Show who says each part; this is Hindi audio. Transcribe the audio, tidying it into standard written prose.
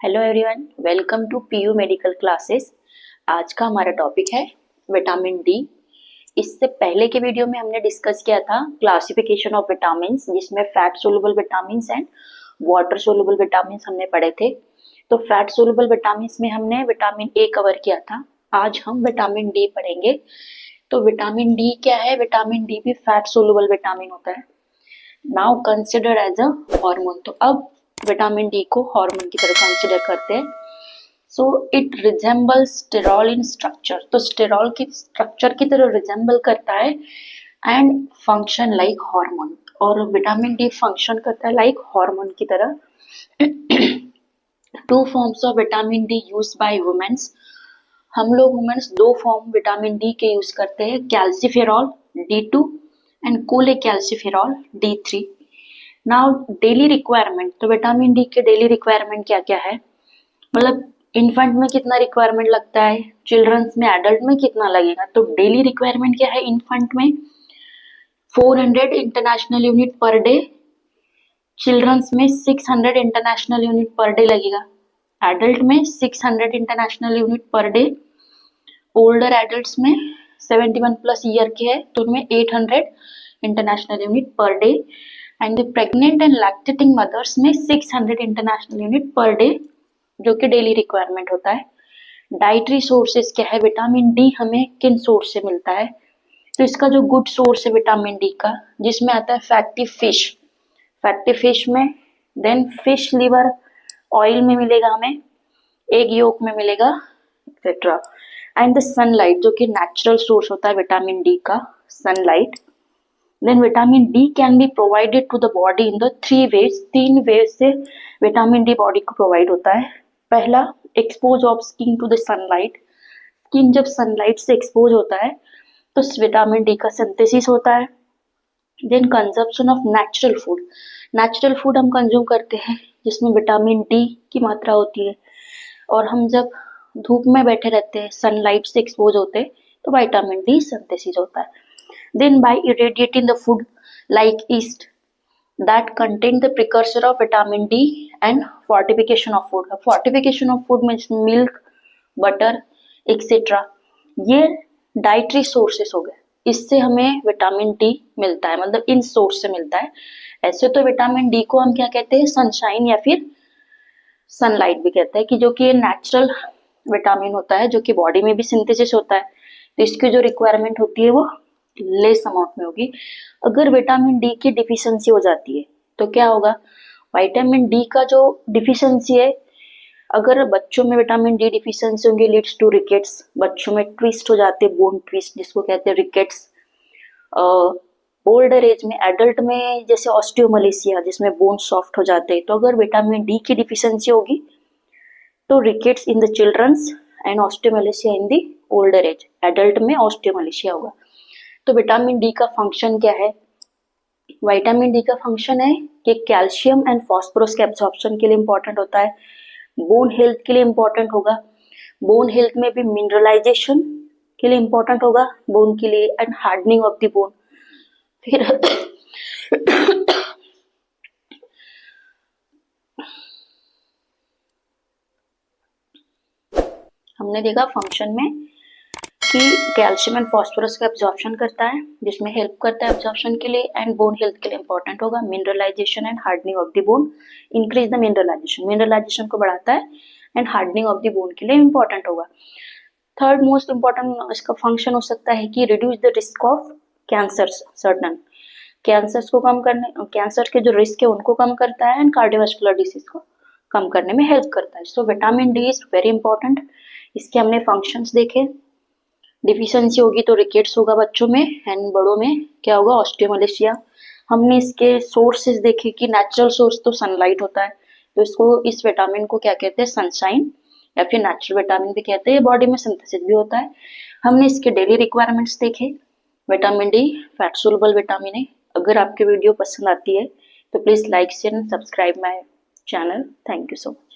Speaker 1: Hello everyone, welcome to PU medical classes. आज का हमारा टॉपिक है विटामिन डी। इससे पहले के वीडियो में हमने डिस्कस किया था क्लासिफिकेशन ऑफ विटामिन्स, जिसमें fat soluble vitamins and water soluble vitamins हमने पढ़े थे। तो फैट सोलुबल विटामिन्स में हमने विटामिन ए कवर किया था। आज हम विटामिन डी पढ़ेंगे। तो विटामिन डी क्या है? विटामिन डी भी फैट सोलुबल विटामिन होता है। Now consider as a hormone. तो अब विटामिन डी को हार्मोन की तरह कंसिडर करते हैं। So it resembles sterol in structure. तो स्टेरॉल की स्ट्रक्चर की तरह रिजेंबल करता है एंड फंक्शन लाइक हार्मोन। और विटामिन डी फंक्शन करता है लाइक हार्मोन की तरह। Two forms of vitamin D use by womens. हम लोग वुमेन्स दो फॉर्म विटामिन डी के यूज करते हैं, calciferol D2 and cholecalciferol D3। Now daily requirement. तो विटामिन डी के डेली रिक्वायरमेंट क्या क्या है? मतलब इन्फेंट में कितना रिक्वायरमेंट लगता है, चिल्ड्रंस में, एडल्ट में कितना लगेगा। तो डेली रिक्वायरमेंट क्या है? इन्फेंट में 400 international unit per day, childrens में 600 इंटरनेशनल यूनिट पर डे लगेगा, एडल्ट में 600 international unit per day, older adults में 71 प्लस ईयर के है तो उनमें 800 international unit per day, and pregnant and lactating mothers में 600 इंटरनेशनल यूनिट पर डे, जो कि डेली रिक्वायरमेंट होता है। डाइटरी सोर्सेस क्या है? विटामिन डी हमें किन सोर्स से मिलता है? तो इसका जो गुड सोर्स है विटामिन डी का, जिसमें आता है फैटी फिश। फैटी फिश में, देन फिश लिवर ऑयल में मिलेगा हमें, एग योक में मिलेगा, एक्सेट्रा। एंड द सनलाइट, जो कि नेचुरल सोर्स होता है विटामिन डी का, sunlight. Then vitamin D can be provided to the body in the 3 ways. 3 ways से विटामिन डी बॉडी को प्रोवाइड होता है। पहला, expose of skin to the sunlight. Skin जब सनलाइट से एक्सपोज होता है तो विटामिन डी का सिंथेसिस होता है। Then consumption of natural food. Natural food हम कंज्यूम करते हैं जिसमें विटामिन डी की मात्रा होती है, और हम जब धूप में बैठे रहते हैं, सनलाइट से एक्सपोज होते हैं, तो विटामिन डी सिंथेसिस होता है। Then by irradiating the food like yeast that contain the precursor of vitamin D and fortification of food. Fortification of food means milk, butter, etc. ये डाइटरी सोर्सेस हो गए, इससे हमें विटामिन डी मिलता है, मतलब इन सोर्स से मिलता है। ऐसे तो विटामिन डी को हम क्या कहते हैं? सनशाइन या फिर सनलाइट भी कहते हैं, कि जो कि ये नेचुरल विटामिन होता है, जो कि बॉडी में भी सिंथेसिस होता है। तो इसकी जो रिक्वायरमेंट होती है वो लेस अमाउंट में होगी। अगर विटामिन डी की डिफिशियंसी हो जाती है तो क्या होगा? विटामिन डी का जो डिफिशियंसी है, अगर बच्चों में विटामिन डी डिफिशियंसी होंगी, लीड्स टू रिकेट्स। बच्चों में ट्विस्ट हो जाते हैं, बोन ट्विस्ट जिसको कहते हैं रिकेट्स। ओल्डर एज में, एडल्ट में जैसे ऑस्टियोमलेशिया, जिसमें बोन सॉफ्ट हो जाते हैं। तो अगर विटामिन डी की डिफिशियंसी होगी तो rickets in the children's and osteomalacia in the older age. Adult में ऑस्टियोमलेशिया होगा। तो विटामिन डी का फंक्शन क्या है? विटामिन डी का फंक्शन है कि कैल्शियम एंड फास्फोरस के एब्जॉर्प्शन के लिए इंपॉर्टेंट होता है, बोन हेल्थ के लिए इंपॉर्टेंट होगा, बोन हेल्थ में भी मिनरलाइजेशन के लिए इंपॉर्टेंट होगा बोन के लिए, and hardening of the bone. फिर हमने देखा फंक्शन में कि कैल्शियम एंड फास्फोरस का एब्जॉर्प्शन करता है, जिसमें हेल्प करता है एब्जॉर्प्शन के लिए, एंड बोन हेल्थ के लिए इंपॉर्टेंट होगा। Mineralization and hardening of the bone, increase the mineralization, mineralization को बढ़ाता है, and hardening of the bone के लिए इंपॉर्टेंट होगा। थर्ड मोस्ट इंपॉर्टेंट इसका फंक्शन हो सकता है कि reduce the risk of cancers. Certain cancers को कम करने, कैंसर के जो रिस्क है उनको कम करता है, एंड कार्डियोवास्कुलर डिसीज को कम करने में हेल्प करता है। So vitamin D is very important. इसके हमने फंक्शंस देखे। डिफिशियंसी होगी तो रिकेट्स होगा बच्चों में, एंड बड़ों में क्या होगा? ऑस्टियोमलेशिया। हमने इसके सोर्सेज देखे कि नेचुरल सोर्स तो सनलाइट होता है, तो इसको, इस विटामिन को क्या कहते हैं? सनशाइन या फिर नेचुरल विटामिन भी कहते हैं। बॉडी में सिंथेसिस भी होता है। हमने इसके डेली रिक्वायरमेंट्स देखे। Vitamin D fat soluble vitamin है। अगर आपकी वीडियो पसंद आती है तो please like share and subscribe my channel. Thank you so much.